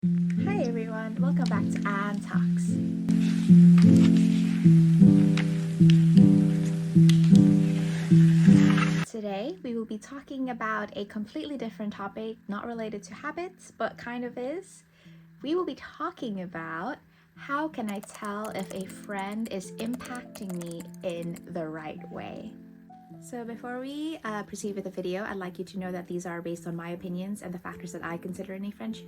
Hi everyone, welcome back to Anne Talks. Today we will be talking about a completely different topic, not related to habits, but kind of is. We will be talking about how can I tell if a friend is impacting me in the right way. So before we proceed with the video, I'd like you to know that these are based on my opinions and the factors that I consider in a friendship.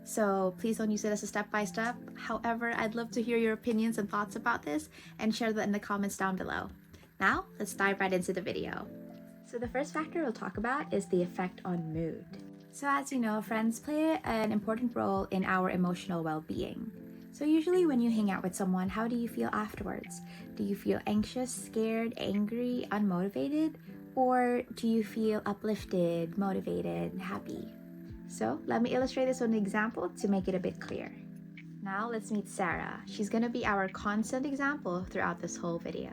So please don't use it as a step-by-step. However, I'd love to hear your opinions and thoughts about this and share that in the comments down below. Now, let's dive right into the video. So the first factor we'll talk about is the effect on mood. So as you know, friends play an important role in our emotional well-being. So usually when you hang out with someone, how do you feel afterwards? Do you feel anxious, scared, angry, unmotivated? Or do you feel uplifted, motivated, and happy? So let me illustrate this with an example to make it a bit clear. Now let's meet Sarah. She's gonna be our constant example throughout this whole video.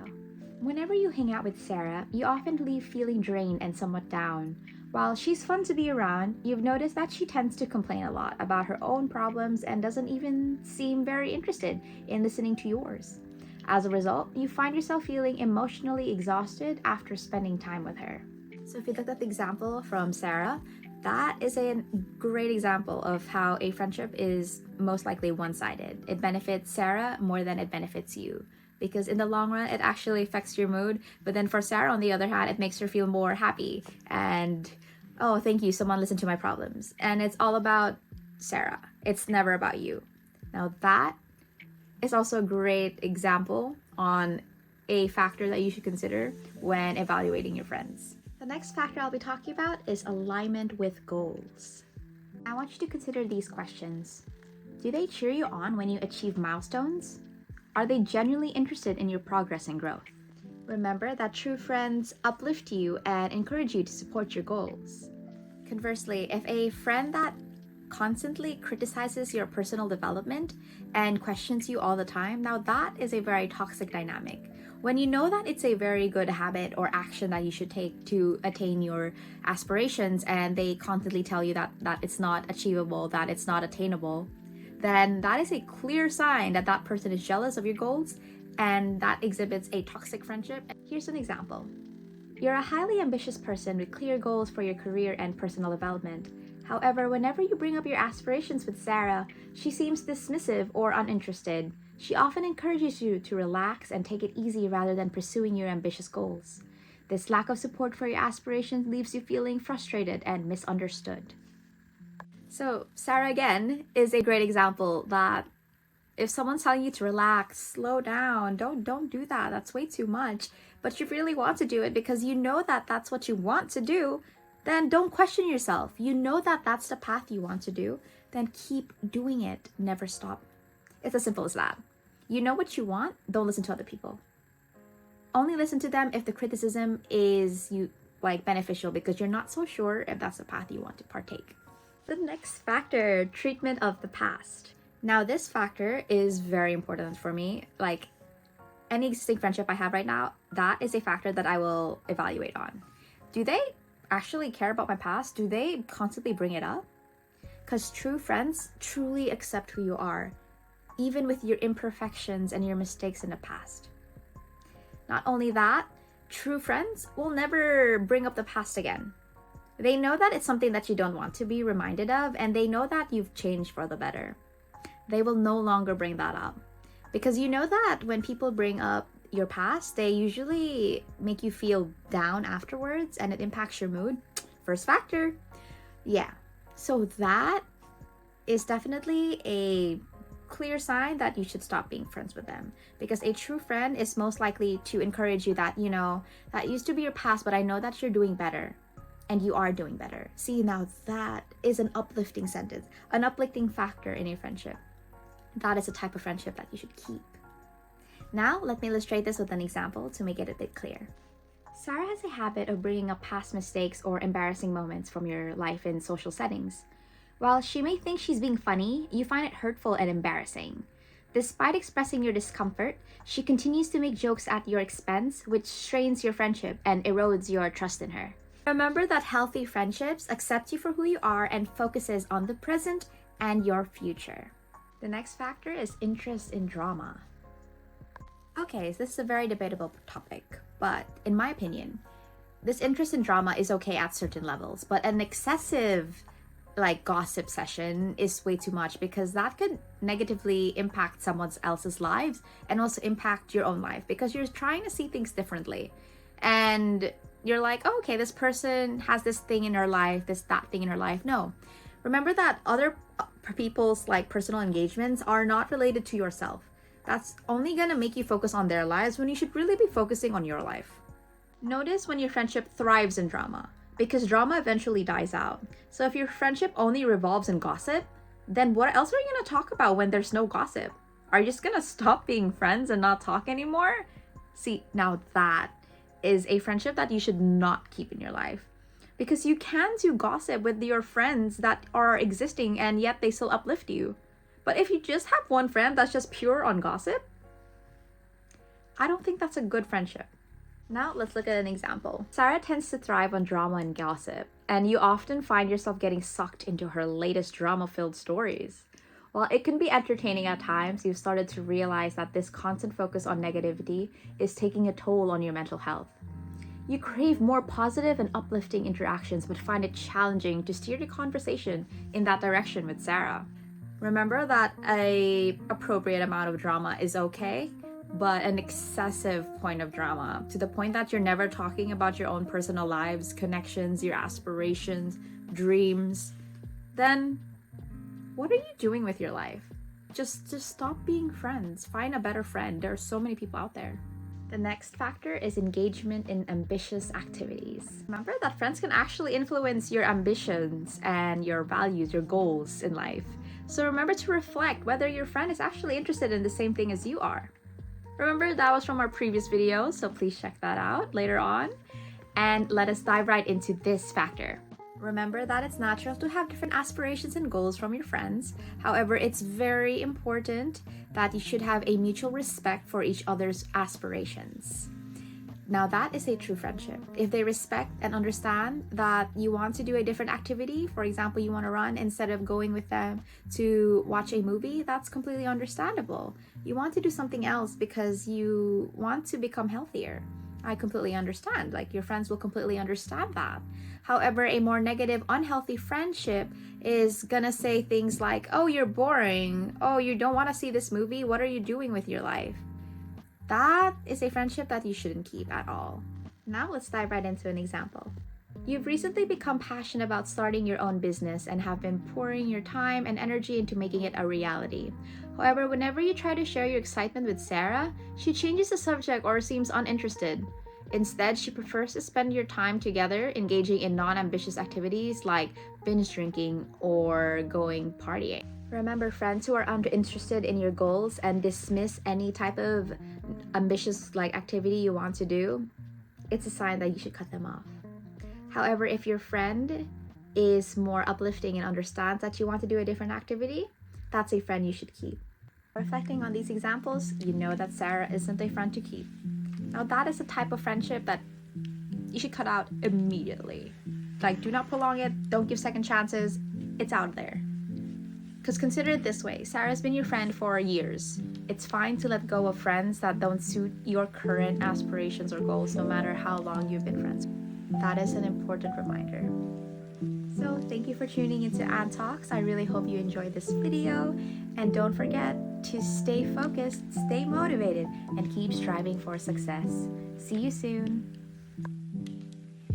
Whenever you hang out with Sarah, you often leave feeling drained and somewhat down. While she's fun to be around, you've noticed that she tends to complain a lot about her own problems and doesn't even seem very interested in listening to yours. As a result, you find yourself feeling emotionally exhausted after spending time with her. So if you look at the example from Sarah, that is a great example of how a friendship is most likely one-sided. It benefits Sarah more than it benefits you. Because in the long run, it actually affects your mood. But then for Sarah, on the other hand, it makes her feel more happy. And, oh, thank you, someone listened to my problems. And it's all about Sarah. It's never about you. Now that is also a great example on a factor that you should consider when evaluating your friends. The next factor I'll be talking about is alignment with goals. I want you to consider these questions. Do they cheer you on when you achieve milestones? Are they genuinely interested in your progress and growth? Remember that true friends uplift you and encourage you to support your goals. Conversely, if a friend that constantly criticizes your personal development and questions you all the time, now that is a very toxic dynamic. When you know that it's a very good habit or action that you should take to attain your aspirations and they constantly tell you that it's not achievable, that it's not attainable, then that is a clear sign that that person is jealous of your goals and that exhibits a toxic friendship. Here's an example. You're a highly ambitious person with clear goals for your career and personal development. However, whenever you bring up your aspirations with Sarah, she seems dismissive or uninterested. She often encourages you to relax and take it easy rather than pursuing your ambitious goals. This lack of support for your aspirations leaves you feeling frustrated and misunderstood. So, Sarah again is a great example that if someone's telling you to relax, slow down, don't do that. That's way too much. But you really want to do it because you know that that's what you want to do, then don't question yourself. You know that that's the path you want to do, then keep doing it. Never stop. It's as simple as that. You know what you want, don't listen to other people. Only listen to them if the criticism is beneficial because you're not so sure if that's the path you want to partake. The next factor, treatment of the past. Now this factor is very important for me. Like any existing friendship I have right now, that is a factor that I will evaluate on. Do they actually care about my past? Do they constantly bring it up? Because true friends truly accept who you are, even with your imperfections and your mistakes in the past. Not only that, true friends will never bring up the past again. They know that it's something that you don't want to be reminded of, and they know that you've changed for the better. They will no longer bring that up. Because you know that when people bring up your past, they usually make you feel down afterwards and it impacts your mood. First factor. Yeah. So that is definitely a clear sign that you should stop being friends with them. Because a true friend is most likely to encourage you that, that used to be your past, but I know that you're doing better. And you are doing better. See, now that is an uplifting sentence, an uplifting factor in a friendship. That is a type of friendship that you should keep. Now, let me illustrate this with an example to make it a bit clear. Sarah has a habit of bringing up past mistakes or embarrassing moments from your life in social settings. While she may think she's being funny, you find it hurtful and embarrassing. Despite expressing your discomfort, she continues to make jokes at your expense, which strains your friendship and erodes your trust in her. Remember that healthy friendships accept you for who you are and focuses on the present and your future. The next factor is interest in drama. Okay, so this is a very debatable topic, but in my opinion, this interest in drama is okay at certain levels, but an excessive gossip session is way too much, because that could negatively impact someone else's lives and also impact your own life, because you're trying to see things differently and you're like, oh, okay, this person has this thing in her life, that thing in her life. No, remember that other people's personal engagements are not related to yourself. That's only gonna make you focus on their lives when you should really be focusing on your life. Notice when your friendship thrives in drama, because drama eventually dies out. So if your friendship only revolves in gossip, then what else are you gonna talk about when there's no gossip? Are you just gonna stop being friends and not talk anymore? See, now that is a friendship that you should not keep in your life, because you can do gossip with your friends that are existing and yet they still uplift you. But if you just have one friend that's just pure on gossip, I don't think that's a good friendship. Now let's look at an example. Sarah tends to thrive on drama and gossip, and you often find yourself getting sucked into her latest drama-filled stories. While it can be entertaining at times, you've started to realize that this constant focus on negativity is taking a toll on your mental health. You crave more positive and uplifting interactions, but find it challenging to steer the conversation in that direction with Sarah. Remember that an appropriate amount of drama is okay, but an excessive point of drama, to the point that you're never talking about your own personal lives, connections, your aspirations, dreams, then what are you doing with your life? Just stop being friends. Find a better friend. There are so many people out there. The next factor is engagement in ambitious activities. Remember that friends can actually influence your ambitions and your values, your goals in life. So remember to reflect whether your friend is actually interested in the same thing as you are. Remember, that was from our previous video, so please check that out later on. And let us dive right into this factor. Remember that it's natural to have different aspirations and goals from your friends. However, it's very important that you should have a mutual respect for each other's aspirations. Now that is a true friendship. If they respect and understand that you want to do a different activity, for example, you want to run instead of going with them to watch a movie, that's completely understandable. You want to do something else because you want to become healthier. I completely understand. Your friends will completely understand that. However, a more negative, unhealthy friendship is gonna say things like, oh, you're boring. Oh, you don't want to see this movie. What are you doing with your life? That is a friendship that you shouldn't keep at all. Now let's dive right into an example. You've recently become passionate about starting your own business and have been pouring your time and energy into making it a reality. However, whenever you try to share your excitement with Sarah, she changes the subject or seems uninterested. Instead, she prefers to spend your time together engaging in non-ambitious activities like binge drinking or going partying. Remember, friends who are uninterested in your goals and dismiss any type of ambitious activity you want to do, it's a sign that you should cut them off. However, if your friend is more uplifting and understands that you want to do a different activity, that's a friend you should keep. Reflecting on these examples, you know that Sarah isn't a friend to keep. Now that is a type of friendship that you should cut out immediately. Do not prolong it, don't give second chances, it's out there. Because consider it this way, Sarah's been your friend for years. It's fine to let go of friends that don't suit your current aspirations or goals, no matter how long you've been friends. That is an important reminder. So thank you for tuning into Ann Talks. I really hope you enjoyed this video. And don't forget to stay focused, stay motivated, and keep striving for success. See you soon.